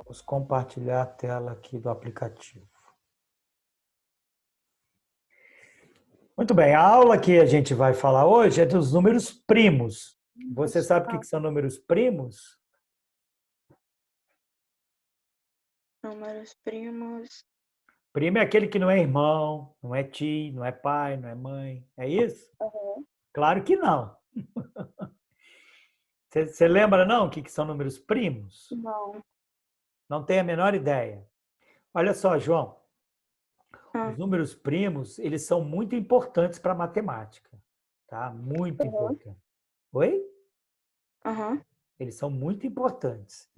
Vamos compartilhar a tela aqui do aplicativo. Muito bem, a aula que a gente vai falar hoje é dos números primos. Você sabe o que são números primos? Números primos. Primo é aquele que não é irmão, não é tio, não é pai, não é mãe. É isso? Uhum. Claro que não. Você lembra não o que são números primos? Não. Não tem a menor ideia. Olha só, João, os Ah, números primos, eles são muito importantes para a matemática, tá? Muito uhum. importante. Oi? Aham. Eles são muito importantes.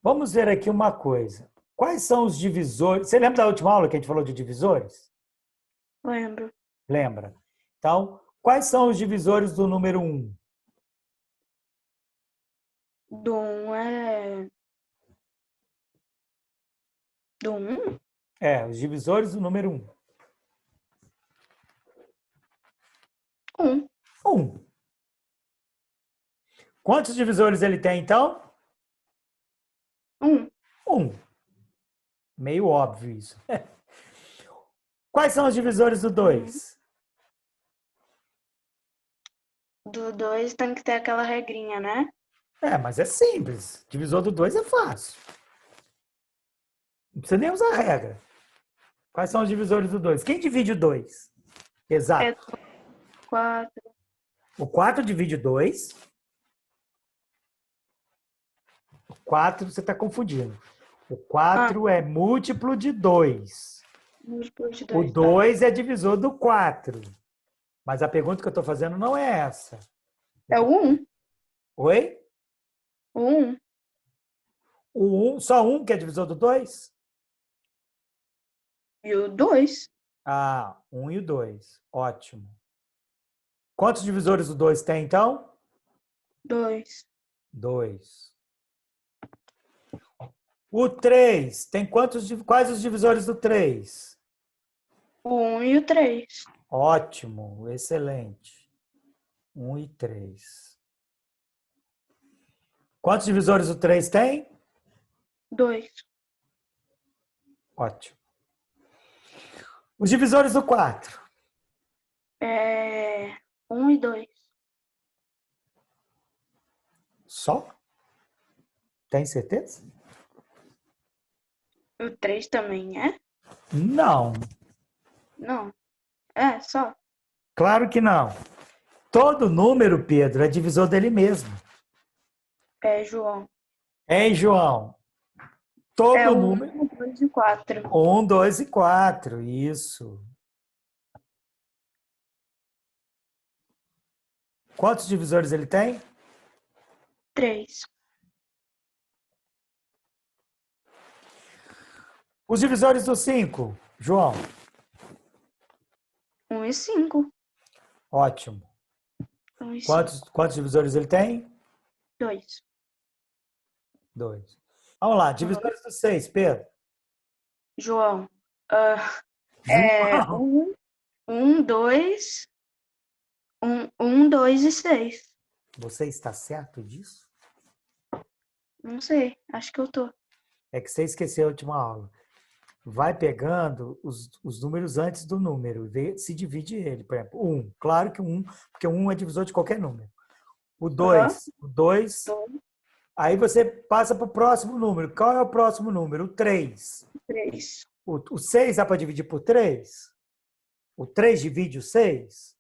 Vamos ver aqui uma coisa. Quais são os divisores? Você lembra da última aula que a gente falou de divisores? Lembro. Lembra? Então, quais são os divisores do número um? Do um é. Do um? Os divisores do número um. Um. Um. Quantos divisores ele tem, então? Um. Um. Meio óbvio isso. Quais são os divisores do Uhum. dois? Do dois tem que ter aquela regrinha, né? Mas é simples. Divisor do 2 é fácil. Não precisa nem usar regra. Quais são os divisores do 2? Quem divide o 2? É Exato. quatro. O 4 divide o 2. O 4 você está confundindo. O Ah, 4 é múltiplo de 2. múltiplo de O dois, tá. 2 é divisor do 4. Mas a pergunta que eu estou fazendo não é essa. É o um. Oi? O um. O 1, só um que é divisor do 2? E o dois. 1 e o 2. Ótimo. Quantos divisores o 2 tem, então? Dois. 2. O 3 tem quais os divisores do 3? O um e o três. Ótimo, excelente. 1 e 3. Quantos divisores o 3 tem? Dois. Ótimo. Os divisores do 4? É. Um e dois. Só? Tem certeza? O três também é? Não, Não. É, só. claro que não. Todo número, Pedro, é divisor dele mesmo. É, João. Hein, João? É Todo o número. um, o dois e o quatro. 1, 2 e 4. Isso. Quantos divisores ele tem? Três. Os divisores do 5, João. Um e cinco. Ótimo. Um e Quantos, cinco. quantos divisores ele tem? Dois. 2. Vamos lá, Uhum. divisores do 6, Pedro. João. É João. dois. Dois e seis. Você está certo disso? Não sei. Acho que eu tô. É que você esqueceu a última aula. Vai pegando os números antes do número, se divide ele. Por exemplo, 1. Claro que 1, porque 1 é divisor de qualquer número. O Aham. 2. O 2. Dois. Aí você passa para o próximo número. Qual é o próximo número? O 3. Três. O 6 dá para dividir por 3? O 3 divide o 6?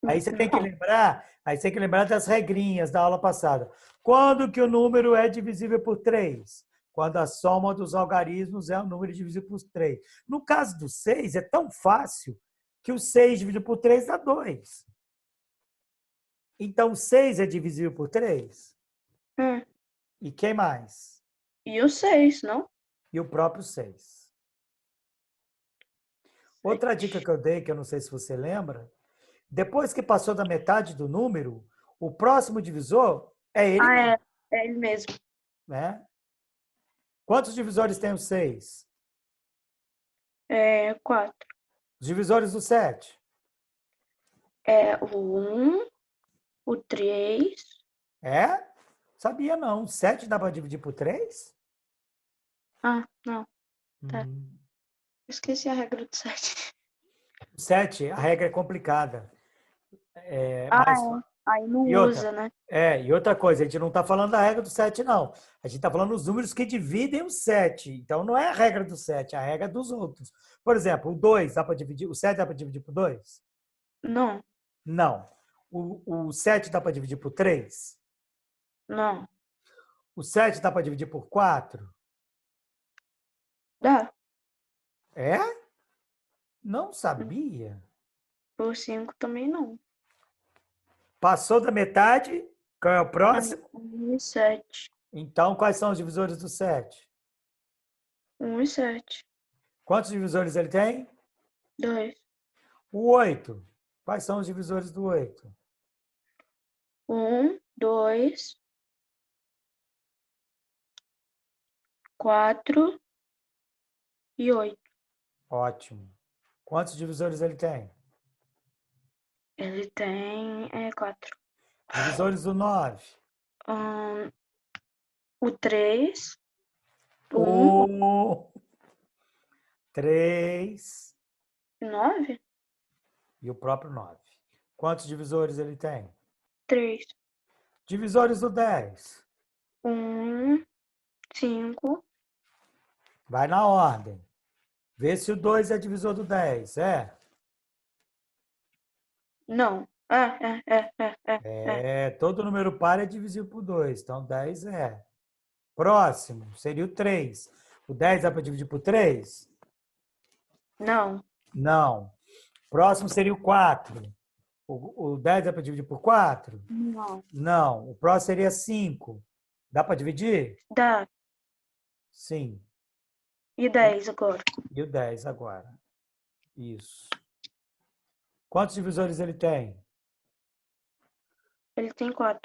Aí você tem que Não. lembrar, aí você tem que lembrar das regrinhas da aula passada. Quando que o número é divisível por 3? Quando a soma dos algarismos é o número divisível por 3. No caso do 6, é tão fácil que o 6 dividido por 3 dá 2. Então, 6 é divisível por 3? Hum. E quem mais? E o seis, não? E o próprio 6. Outra dica que eu dei, que eu não sei se você lembra, depois que passou da metade do número, o próximo divisor é ele Ah, mesmo, é. É ele mesmo. né? Quantos divisores tem o 6? É quatro. Os divisores do 7? É o um, o três. É? Sabia não. 7 dá para dividir por 3? Ah, não. Tá. Uhum. Esqueci a regra do 7. O 7, a regra é complicada. É Ah, mais. é. Aí não E usa, outra, né? e outra coisa, a gente não está falando da regra do 7 não. A gente está falando dos números que dividem o 7. Então, não é a regra do 7, é a regra dos outros. Por exemplo, o 2 dá para dividir, o 7 dá para dividir por 2? Não, Não. O 7 dá para dividir por 3? não. O 7 dá para dividir por 4? Dá. É? Não sabia. Por 5 também não. Passou da metade? Qual é o Ah, próximo? 1 e 7. Então, quais são os divisores do 7? 1 e 7. Quantos divisores ele tem? 2. O 8. Quais são os divisores do 8? 1, 2, 4 e 8. Ótimo. Quantos divisores ele tem? Ele tem 4. Divisores do 9. O 3, o 1 O 3 e 9. e o próprio 9. Quantos divisores ele tem? 3. Divisores do 10. 1, 5. Vai na ordem. Vê se o 2 é divisor do 10. É? Não. É. Todo número par é divisível por 2. Então, 10 é. Próximo seria o 3. O 10 dá para dividir por 3? Não. Não. Próximo seria o 4. O 10 dá para dividir por 4? Não. Não. O próximo seria 5. Dá para dividir? Dá. Sim. E 10 agora? E o 10 agora. Isso. Quantos divisores ele tem? Ele tem 4.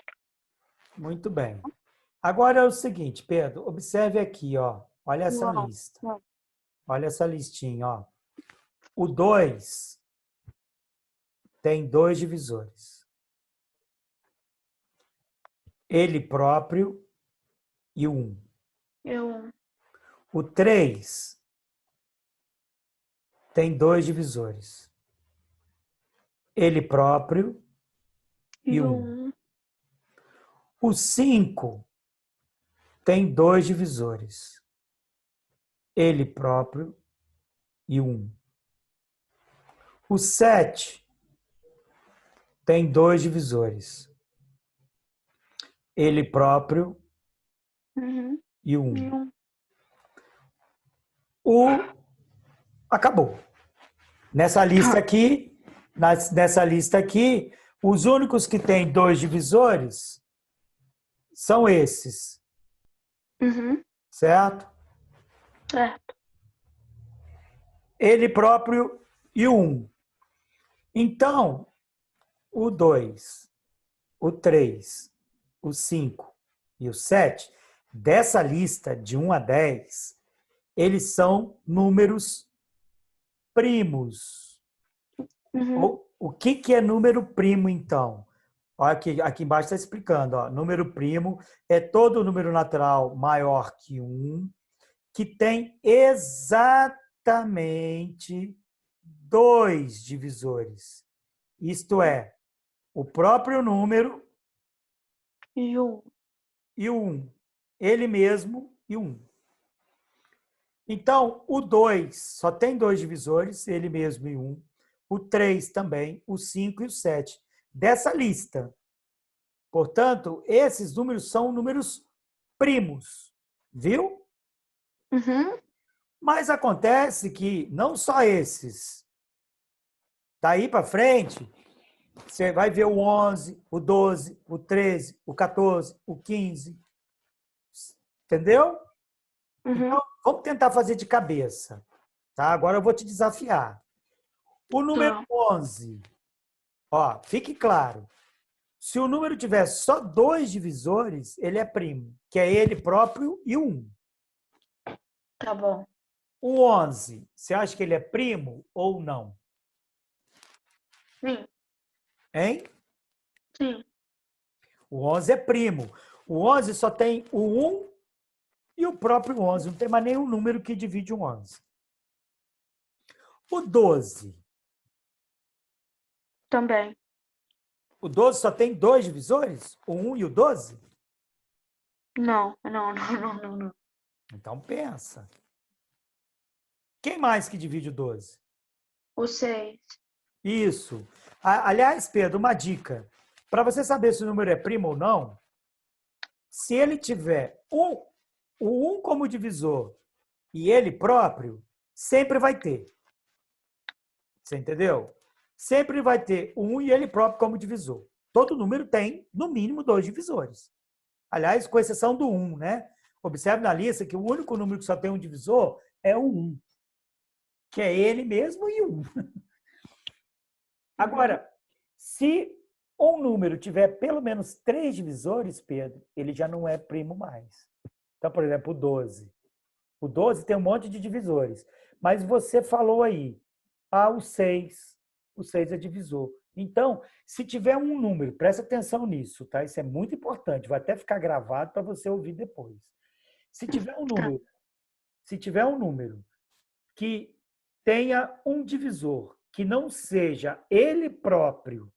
Muito bem. Agora é o seguinte, Pedro, observe aqui, ó. Olha essa Não. lista. Não. Olha essa listinha, ó. O 2 tem 2 divisores. Ele próprio e o 1. Eu. O 3 tem 2 divisores. Ele próprio e E o o 1. 1. O 5 tem 2 divisores. Ele próprio e o 1. O 7 tem 2 divisores. Ele próprio Uhum. e o E 1. 1. Acabou. Nessa lista aqui, os únicos que têm 2 divisores são esses, Uhum. certo? Certo. Ele próprio e o 1. Então, o 2, o 3, o 5 e o 7, dessa lista de 1 a 10, eles são números primos. Uhum. O que é número primo, então? Olha aqui embaixo está explicando. Ó, número primo é todo número natural maior que 1 que tem exatamente 2 divisores. Isto é, o próprio número E o 1. e o 1. Ele mesmo e o 1. Então, o 2 só tem 2 divisores, ele mesmo e 1. O 3 também, o 5 e o 7. Dessa lista. Portanto, esses números são números primos. Viu? Uhum. Mas acontece que não só esses. Daí para frente, você vai ver o 11, o 12, o 13, o 14, o 15. Entendeu? Então, Uhum. vamos tentar fazer de cabeça. Tá? Agora eu vou te desafiar. O número Tá. 11, ó, fique claro. Se o número tiver só 2 divisores, ele é primo, que é ele próprio e 1. Tá bom. O 11, você acha que ele é primo ou não? Sim. Hein? Sim. O 11 é primo. O 11 só tem o 1 E o próprio 11, não tem mais nenhum número que divide o 11. O 12. Também. O 12 só tem dois divisores? O 1 e o 12? Não, não, não, não, não, não. Então pensa. Quem mais que divide o 12? O 6. Isso. Aliás, Pedro, uma dica. Para você saber se o número é primo ou não, se ele tiver o 1 como divisor e ele próprio, sempre vai ter. Você entendeu? Sempre vai ter o 1 e ele próprio como divisor. Todo número tem, no mínimo, dois divisores. Aliás, com exceção do 1, né? Observe na lista que o único número que só tem um divisor é o 1, que é ele mesmo e o 1. Agora, se um número tiver pelo menos três divisores, Pedro, ele já não é primo mais. Então, por exemplo, o 12. O 12 tem um monte de divisores. Mas você falou aí, o 6. O 6 é divisor. Então, se tiver um número, presta atenção nisso, tá? Isso é muito importante, vai até ficar gravado para você ouvir depois. Se tiver um Tá. número, se tiver um número que tenha um divisor que não seja ele próprio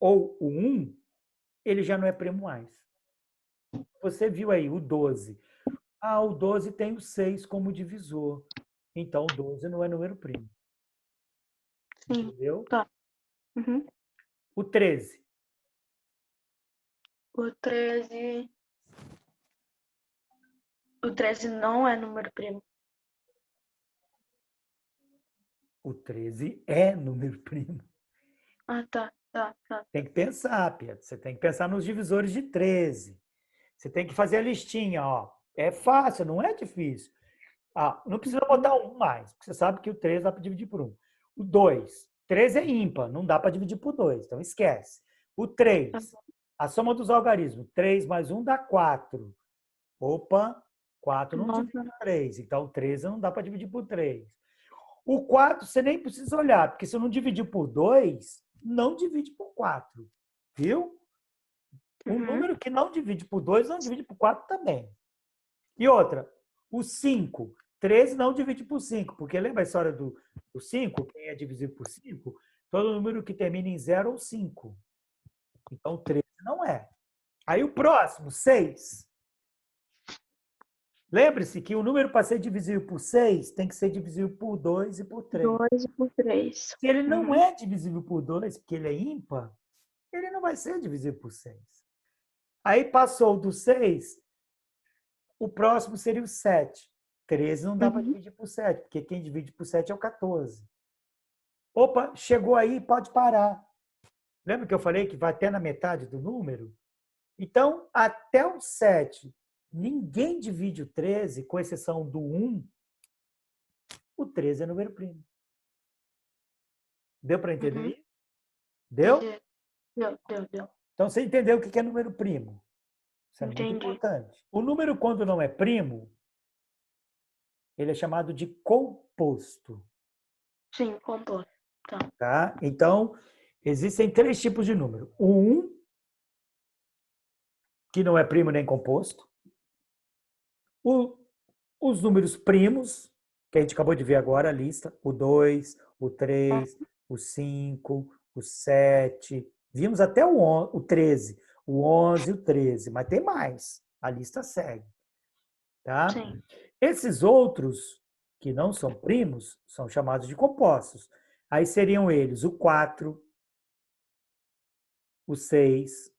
ou o 1, ele já não é primo mais. Você viu aí o 12. O 12 tem o 6 como divisor. Então, o 12 não é número primo. Sim. Entendeu? Tá. Uhum. O 13. O 13. O 13 não é número primo. O 13 é número primo. Ah, tá, tá, tá. Tem que pensar, Pedro. Você tem que pensar nos divisores de 13. Você tem que fazer a listinha, ó. É fácil, não é difícil. Não precisa botar um mais, porque você sabe que o 3 dá para dividir por um. O 2, 3 é ímpar, não dá para dividir por 2, então esquece. O Tá 3, bom. a soma dos algarismos, 3 mais 1 dá 4. Opa, 4 não divide Nossa, por 3, então 13 não dá para dividir por 3. O 4 você nem precisa olhar, porque se não dividir por 2, não divide por 4. Viu? Um uhum. número que não divide por 2, não divide por 4 também. E outra, o 5. 13 não divide por 5, porque lembra a história do 5? Quem é divisível por 5? Todo número que termina em 0 ou 5. Então, 13 não é. Aí o próximo, 6. Lembre-se que o número para ser divisível por 6 tem que ser divisível por 2 e por 3. 2 por 3. Se ele não Uhum. é divisível por 2, porque ele é ímpar, ele não vai ser divisível por 6. Aí passou do 6, o próximo seria o 7. 13 não dá para Uhum. dividir por 7, porque quem divide por 7 é o 14. Opa, chegou aí, pode parar. Lembra que eu falei que vai até na metade do número? Então, até o 7, ninguém divide o 13, com exceção do 1. O 13 é número primo. Deu para entender Uhum. isso? Deu? Entendi. Deu. Então, você entendeu o que é número primo. Isso é muito Entendi. importante. O número, quando não é primo, ele é chamado de composto. Sim, composto. Tá. Tá? Então, existem três tipos de número. O 1, que não é primo nem composto. Os números primos, que a gente acabou de ver agora a lista, o 2, o 3, o 5, o 7, vimos até o 13, o 11 e o 13, mas tem mais, a lista segue. Tá? Sim. Esses outros, que não são primos, são chamados de compostos. Aí seriam eles o 4, o 6,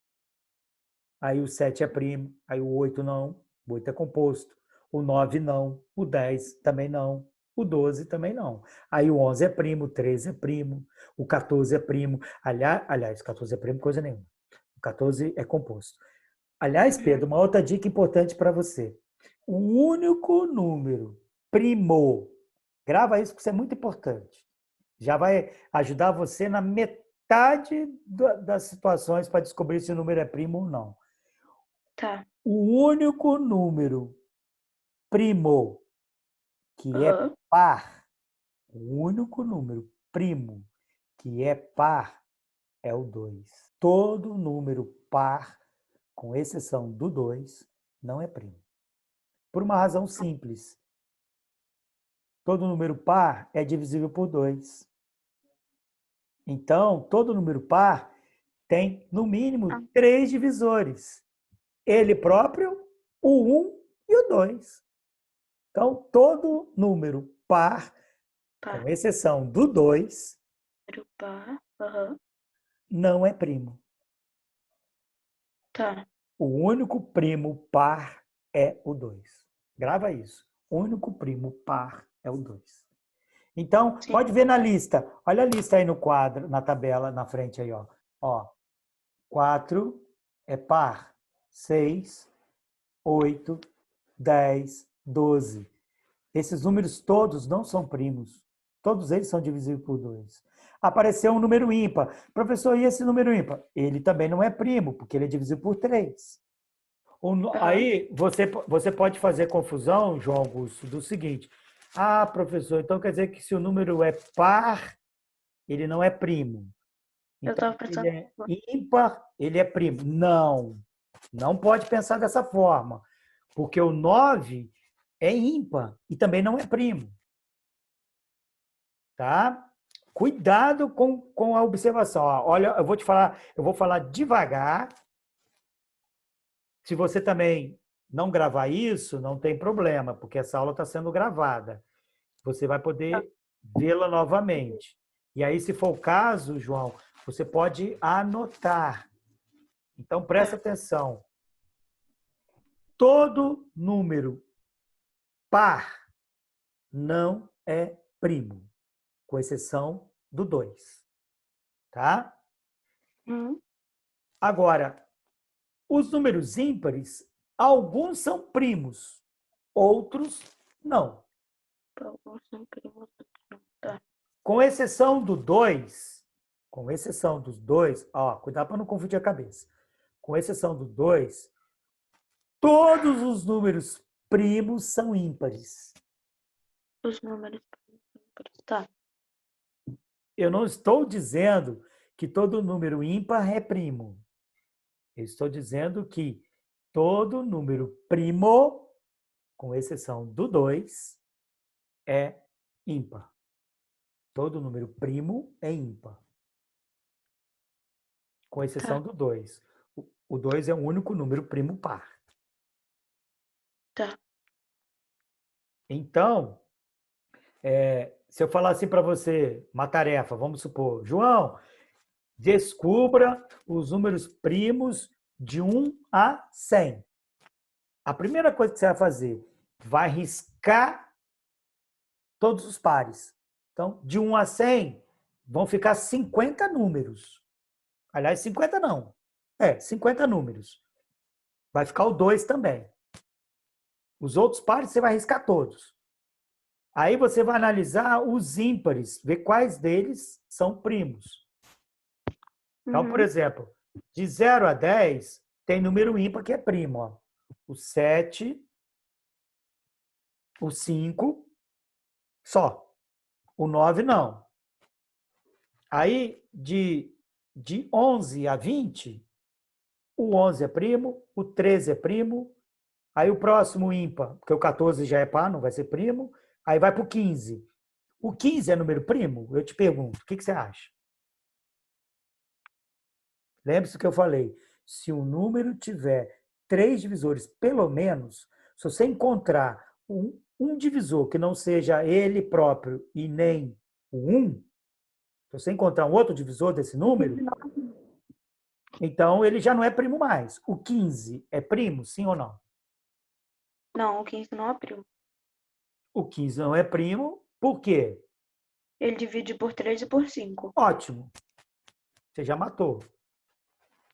aí o 7 é primo, aí o 8 não, o 8 é composto. O 9 não, o 10 também não, o 12 também não. Aí o 11 é primo, o 13 é primo, o 14 é primo. Aliás, 14 é primo, coisa nenhuma. O 14 é composto. Aliás, Uhum. Pedro, uma outra dica importante para você. O único número primo, grava isso porque isso é muito importante. Já vai ajudar você na metade das situações para descobrir se o número é primo ou não. Tá. O único número primo que é Aham. par, o único número primo que é par é o 2. Todo número par, com exceção do 2, não é primo. Por uma razão simples. Todo número par é divisível por 2. Então, todo número par tem, no mínimo, Ah, 3 divisores. Ele próprio, o 1 e o 2. Então, todo número par, pá. com exceção do 2, Número par. Aham. não é primo. Tá. O único primo par é o 2. Grava isso. O único primo par é o 2. Então, Sim. pode ver na lista. Olha a lista aí no quadro, na tabela, na frente aí, ó. Ó, 4 é par. 6, 8, 10, 12. Esses números todos não são primos. Todos eles são divisíveis por 2. Apareceu um número ímpar. Professor, e esse número ímpar? Ele também não é primo, porque ele é divisível por 3. Aham. Aí você pode fazer confusão, João Augusto, do seguinte. Ah, professor, então quer dizer que se o número é par, ele não é primo. Eu Então, tava se ele pensando. é ímpar, ele é primo. Não, não pode pensar dessa forma, porque o 9 é ímpar e também não é primo. Tá? Cuidado com a observação. Ó, olha, eu vou falar devagar. Se você também não gravar isso, não tem problema, porque essa aula está sendo gravada. Você vai poder vê-la novamente. E aí, se for o caso, João, você pode anotar. Então, presta Tá. atenção. Todo número par não é primo, com exceção do 2. Tá? Hum. Agora, os números ímpares, alguns são primos, outros não. Alguns são primos, outros não. Tá. Com exceção do 2, com exceção dos dois, ó, cuidado para não confundir a cabeça. Com exceção do 2, todos os números primos são ímpares. Os números ímpares. Tá. Eu não estou dizendo que todo número ímpar é primo. Eu estou dizendo que todo número primo, com exceção do 2, é ímpar. Todo número primo é ímpar, com exceção Tá. do 2. O 2 é o único número primo par. Tá. Então, se eu falar assim para você, uma tarefa, vamos supor, João, descubra os números primos de 1 a 100. A primeira coisa que você vai fazer, vai riscar todos os pares. Então, de 1 a 100, vão ficar 50 números. Aliás, 50 não. 50 números. Vai ficar o 2 também. Os outros pares você vai riscar todos. Aí você vai analisar os ímpares, ver quais deles são primos. Então, por Uhum. exemplo, de 0 a 10, tem número ímpar que é primo. Ó. O 7, o 5, só. O 9 não. Aí, de 11 a 20, o 11 é primo, o 13 é primo, aí o próximo ímpar, porque o 14 já é par, não vai ser primo, aí vai para o 15. O 15 é número primo? Eu te pergunto, o que você acha? Lembre-se do que eu falei. Se o número tiver 3 divisores, pelo menos, se você encontrar um divisor que não seja ele próprio e nem o 1, se você encontrar um outro divisor desse número, então ele já não é primo mais. O 15 é primo, sim ou não? Não, o 15 não é primo. O 15 não é primo, por quê? Ele divide por 3 e por 5. Ótimo, você já matou.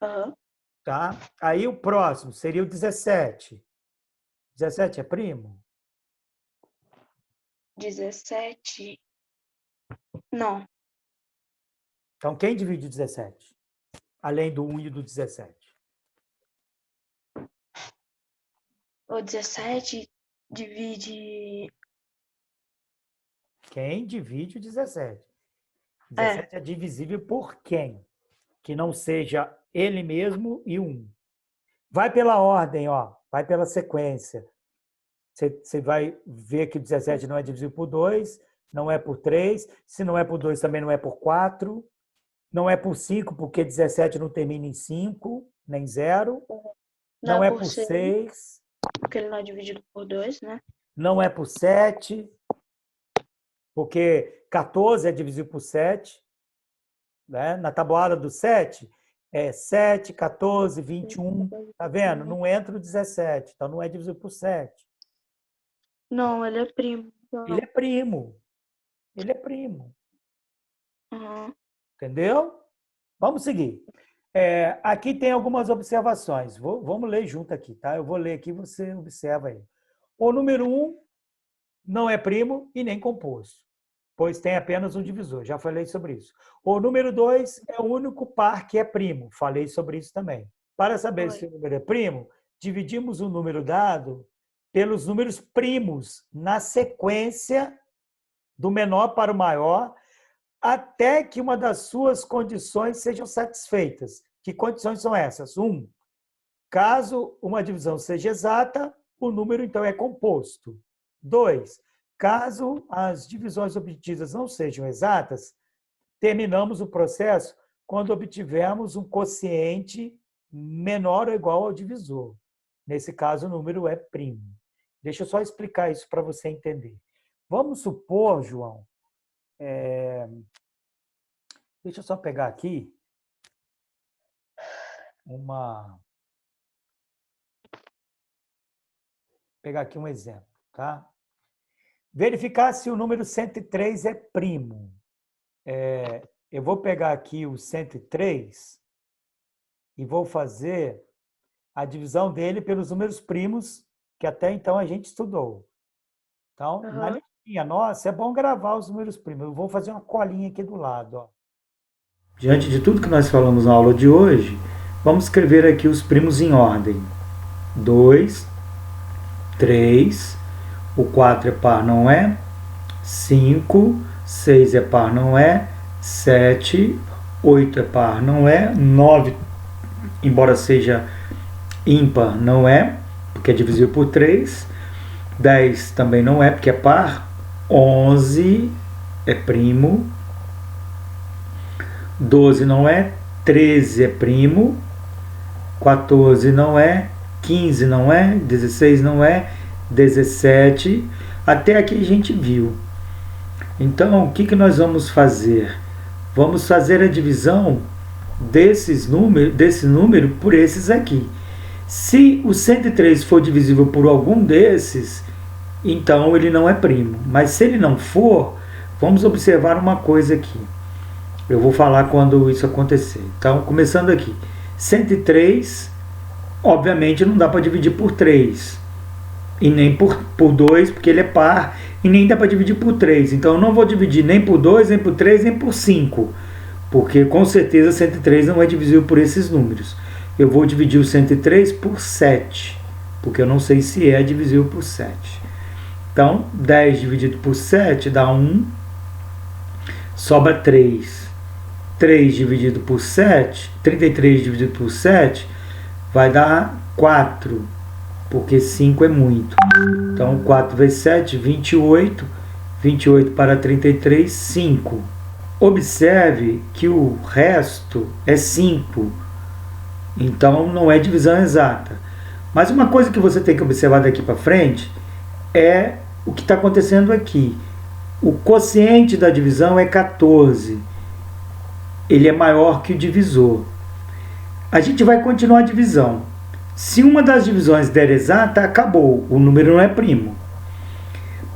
Aham. Tá? Aí o próximo seria o 17. 17 é primo? 17. Não. Então quem divide o 17? Além do 1 e do 17. O 17 divide. Quem divide o 17? É. 17 é divisível por quem? Que não seja ele mesmo e 1. Vai pela ordem, ó. Vai pela sequência. Você vai ver que o 17 não é divisível por 2, não é por 3. Se não é por 2, também não é por 4. Não é por 5, porque 17 não termina em 5, nem 0. Não é por 6. Porque ele não é dividido por 2, né? Não é por 7, porque 14 é divisível por 7. Né? Na tabuada do 7, é 7, 14, 21. Tá vendo? Não entra o 17, então não é divisível por 7. Não, ele é primo. Ele é primo. Ele é primo. Uhum. Entendeu? Vamos seguir. Aqui tem algumas observações. Vamos ler junto aqui, tá? Eu vou ler aqui, você observa aí. O número 1 não é primo e nem composto, pois tem apenas um divisor. Já falei sobre isso. O número 2 é o único par que é primo. Falei sobre isso também. Para saber se o número é primo, dividimos o número dado pelos números primos na sequência do menor para o maior, até que uma das suas condições sejam satisfeitas. Que condições são essas? 1. Caso uma divisão seja exata, o número então é composto. 2. Caso as divisões obtidas não sejam exatas, terminamos o processo quando obtivermos um quociente menor ou igual ao divisor. Nesse caso, o número é primo. Deixa eu só explicar isso para você entender. Vamos supor, João, deixa eu só pegar aqui um exemplo, tá? Verificar se o número 103 é primo. Eu vou pegar aqui o 103 e vou fazer a divisão dele pelos números primos que até então a gente estudou. Então, na listinha nossa, é bom gravar os números primos. Eu vou fazer uma colinha aqui do lado. Ó. Diante de tudo que nós falamos na aula de hoje, vamos escrever aqui os primos em ordem. 2, 3, o 4 é par, não é? 5, 6 é par, não é? 7, 8 é par, não é? 9, embora seja ímpar, não é, porque é divisível por 3. 10 também não é, porque é par. 11 é primo. 12 não é. 13 é primo. 14 não é. 15 não é. 16 não é. 17. Até aqui a gente viu. Então, o que nós vamos fazer? Vamos fazer a divisão desse número por esses aqui. Se o 103 for divisível por algum desses, então ele não é primo. Mas se ele não for, vamos observar uma coisa aqui. Eu vou falar quando isso acontecer. Então, começando aqui. 103, obviamente, não dá para dividir por 3. E nem por 2, porque ele é par. E nem dá para dividir por 3. Então, eu não vou dividir nem por 2, nem por 3, nem por 5. Porque, com certeza, 103 não é divisível por esses números. Eu vou dividir o 103 por 7, porque eu não sei se é divisível por 7. Então, 10 dividido por 7 dá 1, sobra 3. 3 dividido por 7, 33 dividido por 7, vai dar 4, porque 5 é muito. Então, 4 vezes 7, 28. 28 para 33, 5. Observe que o resto é 5. Então, não é divisão exata. Mas uma coisa que você tem que observar daqui para frente é o que está acontecendo aqui. O quociente da divisão é 14. Ele é maior que o divisor. A gente vai continuar a divisão. Se uma das divisões der exata, acabou. O número não é primo.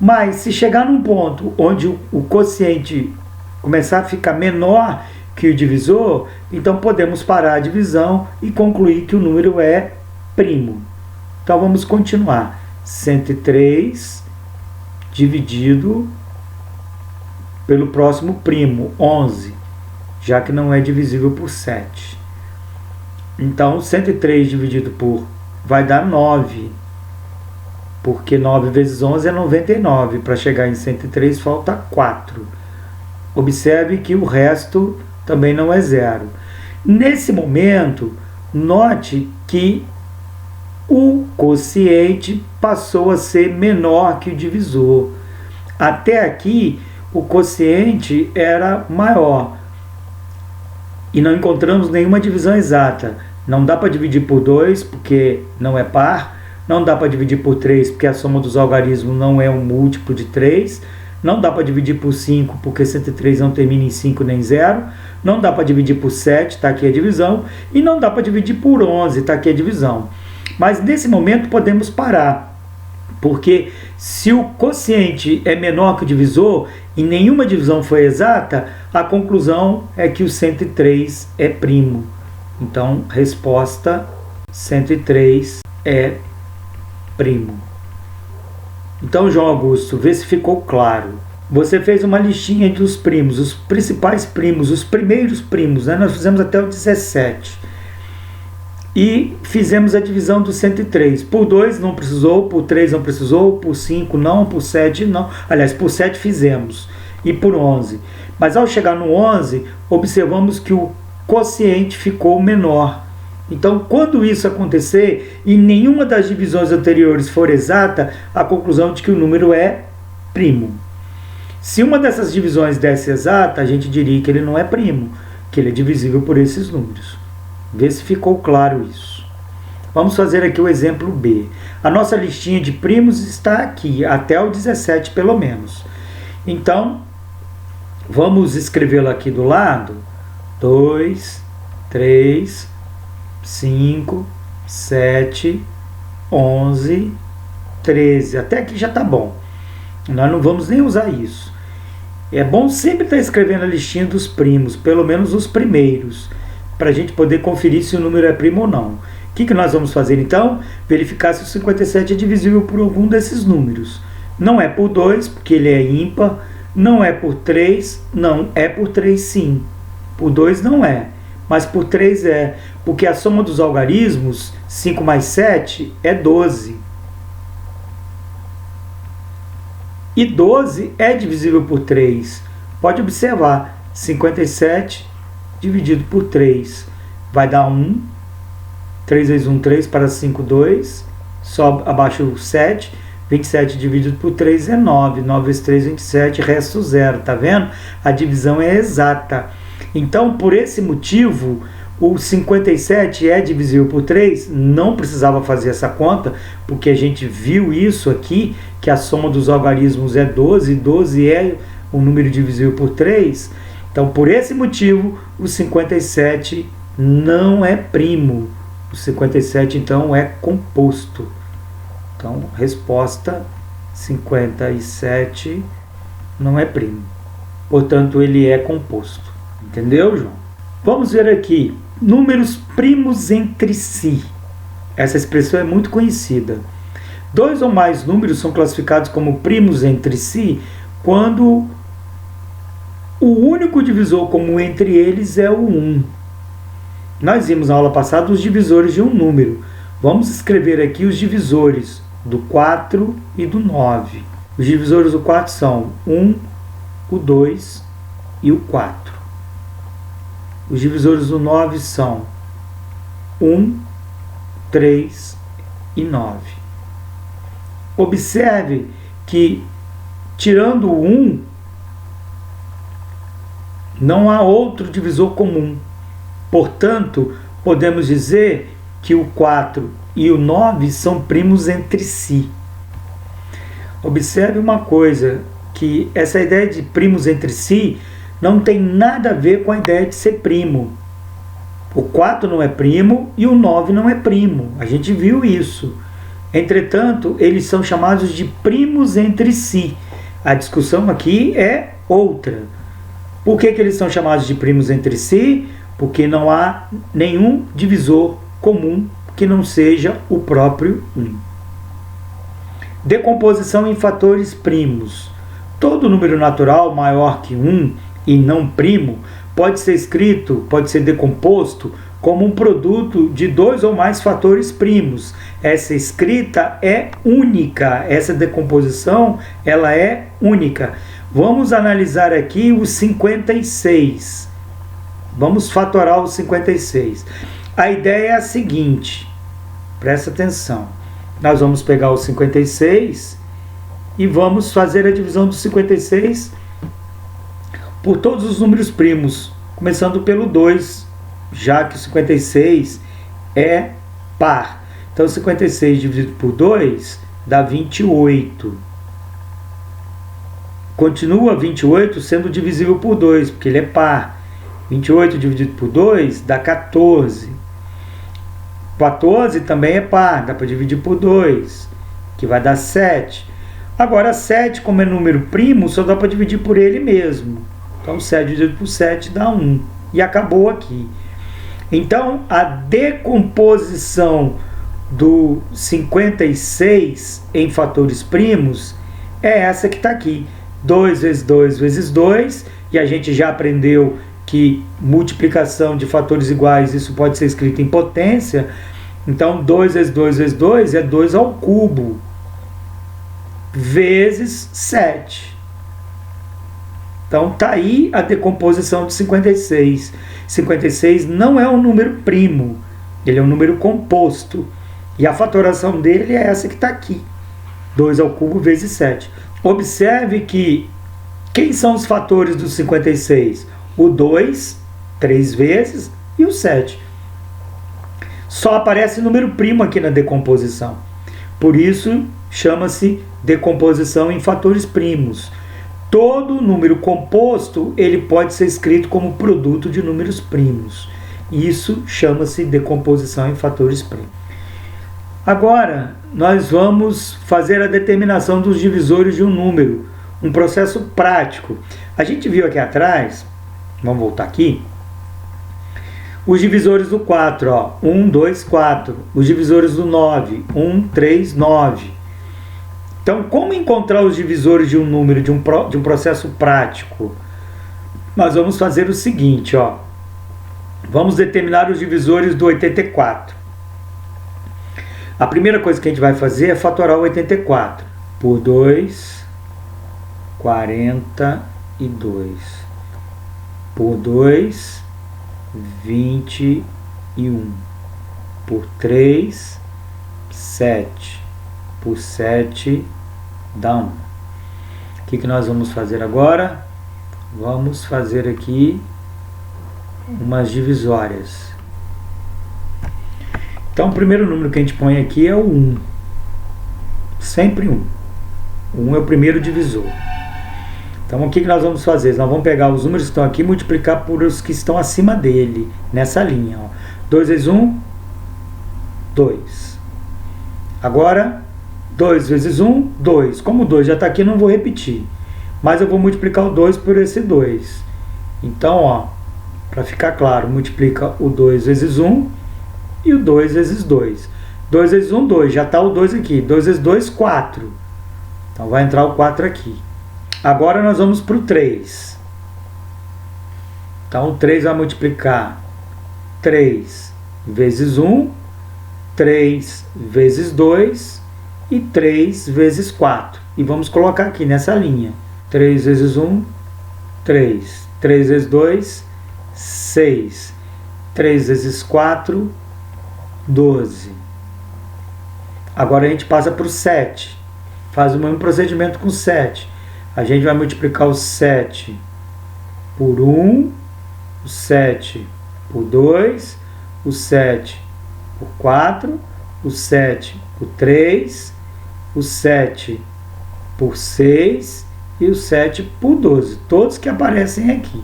Mas se chegar num ponto onde o quociente começar a ficar menor que o divisor, então podemos parar a divisão e concluir que o número é primo. Então vamos continuar. 103 dividido pelo próximo primo, 11, já que não é divisível por 7. Então 103 dividido por vai dar 9, porque 9 vezes 11 é 99. Para chegar em 103 falta 4. Observe que o resto também não é zero. Nesse momento, note que o quociente passou a ser menor que o divisor. Até aqui, o quociente era maior e não encontramos nenhuma divisão exata. Não dá para dividir por 2 porque não é par, não dá para dividir por 3 porque a soma dos algarismos não é um múltiplo de 3, não dá para dividir por 5 porque 103 não termina em 5 nem 0, não dá para dividir por 7, está aqui a divisão, e não dá para dividir por 11, está aqui a divisão. Mas nesse momento podemos parar, porque se o quociente é menor que o divisor e nenhuma divisão foi exata, a conclusão é que o 103 é primo. Então, resposta 103 é primo. Então, João Augusto, vê se ficou claro. Você fez uma listinha dos primos, os principais primos, os primeiros primos, né? Nós fizemos até o 17. E fizemos a divisão do 103. Por 2 não precisou, por 3 não precisou, por 5 não, por 7 não. Aliás, por 7 fizemos. E por 11. Mas ao chegar no 11, observamos que o quociente ficou menor. Então, quando isso acontecer e nenhuma das divisões anteriores for exata, a conclusão de que o número é primo. Se uma dessas divisões desse exata, a gente diria que ele não é primo, que ele é divisível por esses números. Vê se ficou claro isso. Vamos fazer aqui o exemplo B. A nossa listinha de primos está aqui, até o 17 pelo menos. Então, vamos escrevê-lo aqui do lado. 2, 3, 5, 7, 11, 13. Até aqui já está bom. Nós não vamos nem usar isso. É bom sempre estar escrevendo a listinha dos primos, pelo menos os primeiros, para a gente poder conferir se o número é primo ou não. O que nós vamos fazer então? Verificar se o 57 é divisível por algum desses números. Não é por 2, porque ele é ímpar. Não é por 3, não. É por 3 sim. Por 2 não é, mas por 3 é, porque a soma dos algarismos, 5 mais 7, é 12. E 12 é divisível por 3. Pode observar, 57 dividido por 3 vai dar 1. 3 vezes 1, 3, para 5, 2. Só abaixo o 7. 27 dividido por 3 é 9. 9 vezes 3, 27, resto 0. Tá vendo? A divisão é exata. Então, por esse motivo, o 57 é divisível por 3. Não precisava fazer essa conta, porque a gente viu isso aqui, que a soma dos algarismos é 12. 12 é um número divisível por 3. Então, por esse motivo, o 57 não é primo. O 57, então, é composto. Então, resposta 57 não é primo. Portanto, ele é composto. Entendeu, João? Vamos ver aqui. Números primos entre si. Essa expressão é muito conhecida. 2 ou mais números são classificados como primos entre si quando o único divisor comum entre eles é o 1. Nós vimos na aula passada os divisores de um número. Vamos escrever aqui os divisores do 4 e do 9. Os divisores do 4 são 1, o 2 e o 4. Os divisores do 9 são 1, 3 e 9. Observe que, tirando o 1, não há outro divisor comum. Portanto, podemos dizer que o 4 e o 9 são primos entre si. Observe uma coisa, que essa ideia de primos entre si não tem nada a ver com a ideia de ser primo. O 4 não é primo e o 9 não é primo. A gente viu isso. Entretanto, eles são chamados de primos entre si. A discussão aqui é outra. Por que eles são chamados de primos entre si? Porque não há nenhum divisor comum que não seja o próprio 1. Decomposição em fatores primos. Todo número natural maior que 1 e não primo pode ser escrito, pode ser decomposto como um produto de 2 ou mais fatores primos. Essa escrita é única, essa decomposição ela é única. Vamos analisar aqui o 56. Vamos fatorar o 56. A ideia é a seguinte: Presta atenção. Nós vamos pegar o 56 e vamos fazer a divisão do 56 por todos os números primos, começando pelo 2, já que o 56 é par. Então, 56 dividido por 2 dá 28. Continua 28 sendo divisível por 2, porque ele é par. 28 dividido por 2 dá 14. 14 também é par, dá para dividir por 2, que vai dar 7. Agora, 7, como é número primo, só dá para dividir por ele mesmo. Então, 7 dividido por 7 dá 1. E acabou aqui. Então, a decomposição do 56 em fatores primos é essa que está aqui. 2 vezes 2 vezes 2. E a gente já aprendeu que multiplicação de fatores iguais, isso pode ser escrito em potência. Então, 2 vezes 2 vezes 2 é 2 ao cubo, vezes 7. Então, está aí a decomposição de 56. 56 não é um número primo, ele é um número composto. E a fatoração dele é essa que está aqui, 2 ao cubo vezes 7. Observe que, quem são os fatores do 56? O 2, 3 vezes, e o 7. Só aparece número primo aqui na decomposição. Por isso, chama-se decomposição em fatores primos. Todo número composto, ele pode ser escrito como produto de números primos. Isso chama-se decomposição em fatores primos. Agora, nós vamos fazer a determinação dos divisores de um número, um processo prático. A gente viu aqui atrás, vamos voltar aqui, os divisores do 4, ó, 1, 2, 4. Os divisores do 9, 1, 3, 9. Então, como encontrar os divisores de um número, de um processo prático? Nós vamos fazer o seguinte, ó. Vamos determinar os divisores do 84. A primeira coisa que a gente vai fazer é fatorar o 84. Por 2, 42. Por 2, 21. Por 3, 7. Por 7, dá 1. O que nós vamos fazer agora? Vamos fazer aqui umas divisórias. Então, o primeiro número que a gente põe aqui é o 1. Sempre 1. 1 é o primeiro divisor. Então, o que nós vamos fazer? Nós vamos pegar os números que estão aqui e multiplicar por os que estão acima dele, nessa linha. Ó. 2 vezes 1, 2. Agora, 2 vezes 1, 2. Como o 2 já está aqui, não vou repetir. Mas eu vou multiplicar o 2 por esse 2. Então, ó, para ficar claro, multiplica o 2 vezes 1 e o 2 vezes 2. 2 vezes 1, 2. Já está o 2 aqui. 2 vezes 2, 4. Então, vai entrar o 4 aqui. Agora, nós vamos para o 3. Então, o 3 vai multiplicar 3 vezes 1, 3 vezes 2 e 3 vezes 4. E vamos colocar aqui nessa linha. 3 vezes 1, 3. 3 vezes 2, 6. 3 vezes 4, 12. Agora a gente passa para o 7. Faz o mesmo procedimento com o 7. A gente vai multiplicar o 7 por 1, o 7 por 2, o 7 por 4, o 7 por 3, o 7 por 6 e o 7 por 12. Todos que aparecem aqui.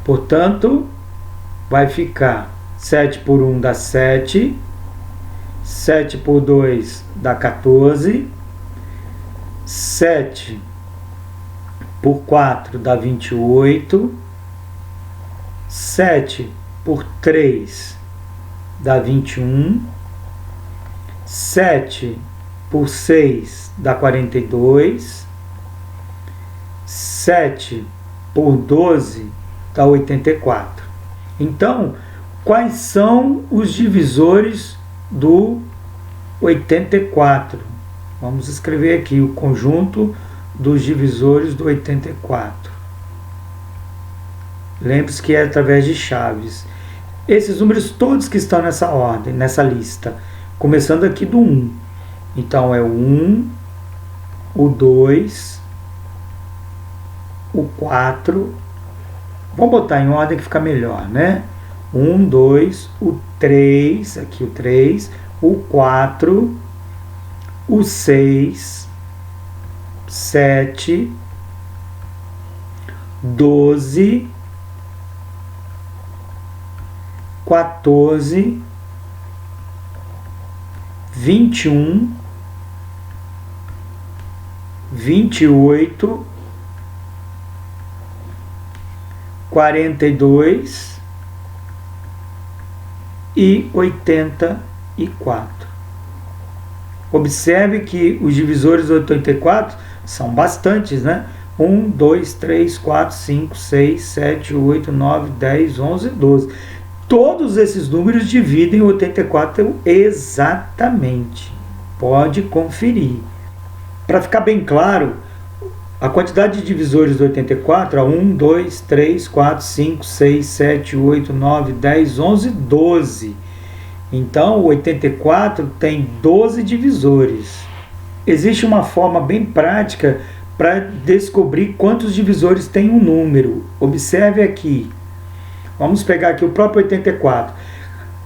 Portanto, vai ficar 7 por 1 dá 7, 7 por 2 dá 14, 7 por 4 dá 28, 7 por 3 dá 21, 7 por 6 dá 42, 7 por 12 dá 84. Então, quais são os divisores do 84? Vamos escrever aqui o conjunto dos divisores do 84. Lembre-se que é através de chaves. esses números todos que estão nessa ordem, nessa lista, começando aqui do 1. Então é o 1, o 2, o 4. Vamos botar em ordem que fica melhor, né? 1, 2, o 3, aqui o 3, o 4, o 6, 7, 12, 14, 21, 28, 42 e 84. Observe que os divisores do 84 são bastantes, né? 1, 2, 3, 4, 5, 6, 7, 8, 9, 10, 11, 12. Todos esses números dividem o 84 exatamente. Pode conferir. Para ficar bem claro, a quantidade de divisores do 84 é 1, 2, 3, 4, 5, 6, 7, 8, 9, 10, 11, 12. Então, o 84 tem 12 divisores. Existe uma forma bem prática para descobrir quantos divisores tem um número. Observe aqui. Vamos pegar aqui o próprio 84.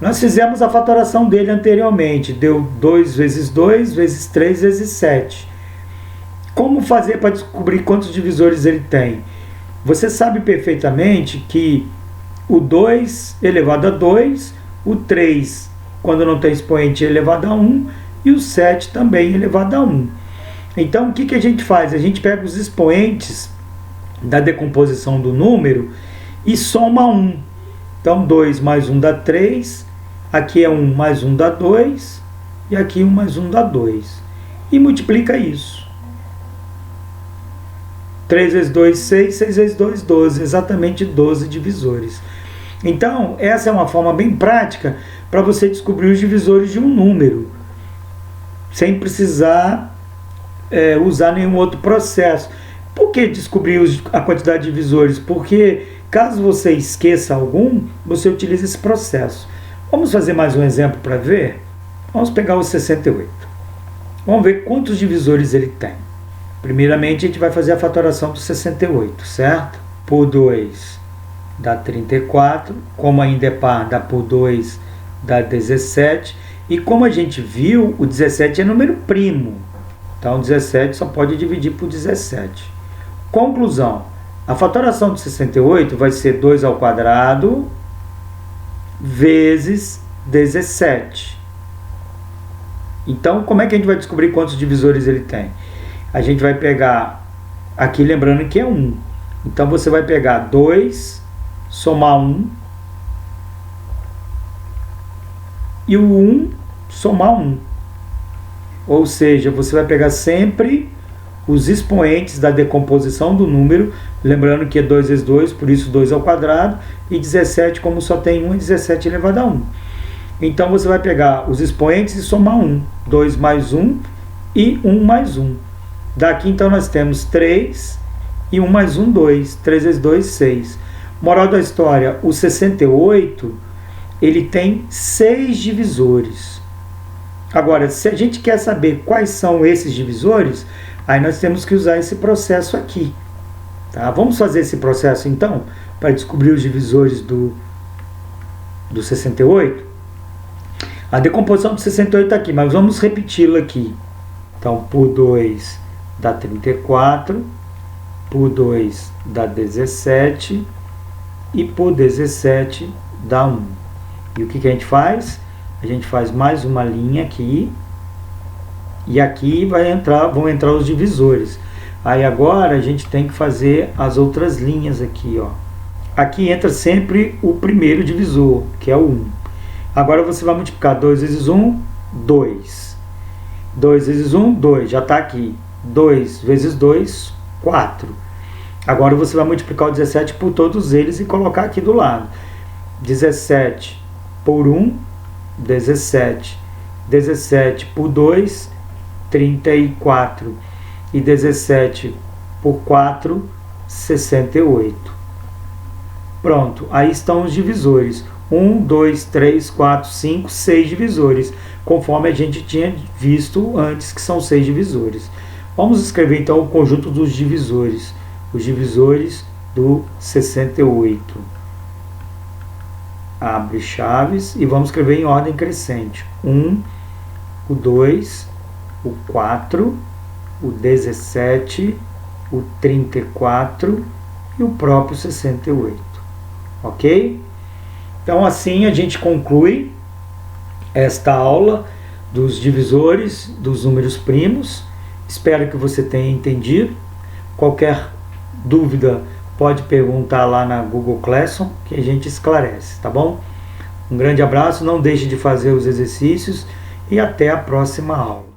Nós fizemos a fatoração dele anteriormente. Deu 2 vezes 2 vezes 3 vezes 7. Como fazer para descobrir quantos divisores ele tem? Você sabe perfeitamente que o 2 elevado a 2, o 3, quando não tem expoente, é elevado a 1, e o 7 também elevado a 1. Então, o que a gente faz? A gente pega os expoentes da decomposição do número e soma 1. Então, 2 mais 1 dá 3, aqui é 1 mais 1 dá 2, e aqui 1 mais 1 dá 2. E multiplica isso. 3 vezes 2, 6, 6 vezes 2, 12, exatamente 12 divisores. Então, essa é uma forma bem prática para você descobrir os divisores de um número, sem precisar usar nenhum outro processo. Por que descobrir a quantidade de divisores? Porque, caso você esqueça algum, você utiliza esse processo. Vamos fazer mais um exemplo para ver? Vamos pegar o 68. Vamos ver quantos divisores ele tem. Primeiramente, a gente vai fazer a fatoração do 68, certo? Por 2 dá 34, como ainda é par, dá por 2 dá 17, e como a gente viu, o 17 é número primo, então 17 só pode dividir por 17. Conclusão, a fatoração do 68 vai ser 2 ao quadrado vezes 17. Então, como é que a gente vai descobrir quantos divisores ele tem? A gente vai pegar, aqui lembrando que é 1. Então, você vai pegar 2, somar 1, e o 1 somar 1. Ou seja, você vai pegar sempre os expoentes da decomposição do número, lembrando que é 2 vezes 2, por isso 2 ao quadrado, e 17, como só tem 1, é 17 elevado a 1. Então, você vai pegar os expoentes e somar 1. 2 mais 1 e 1 mais 1. Daqui, então, nós temos 3 e 1 mais 1, 2. 3 vezes 2, 6. Moral da história, o 68, ele tem 6 divisores. Agora, se a gente quer saber quais são esses divisores, aí nós temos que usar esse processo aqui. Tá? Vamos fazer esse processo, então, para descobrir os divisores do 68? A decomposição do 68 está aqui, mas vamos repeti-lo aqui. Então, por 2 dá 34, por 2 dá 17 e por 17 dá 1. E o que a gente faz? A gente faz mais uma linha aqui e aqui vão entrar os divisores. Aí agora a gente tem que fazer as outras linhas aqui, ó. Aqui entra sempre o primeiro divisor, que é o 1. Agora você vai multiplicar 2 vezes 1, 2. 2 vezes 1, 2, já está aqui. 2 vezes 2, 4. Agora você vai multiplicar o 17 por todos eles e colocar aqui do lado. 17 por 1, 17. 17 por 2, 34. E 17 por 4, 68. Pronto, aí estão os divisores. 1, 2, 3, 4, 5, 6 divisores, conforme a gente tinha visto antes, que são 6 divisores. Vamos escrever então o conjunto dos divisores, os divisores do 68. Abre chaves e vamos escrever em ordem crescente. 1, o 2, o 4, o 17, o 34 e o próprio 68. Ok? Então assim a gente conclui esta aula dos divisores dos números primos. Espero que você tenha entendido. Qualquer dúvida pode perguntar lá na Google Classroom que a gente esclarece, tá bom? Um grande abraço, não deixe de fazer os exercícios e até a próxima aula.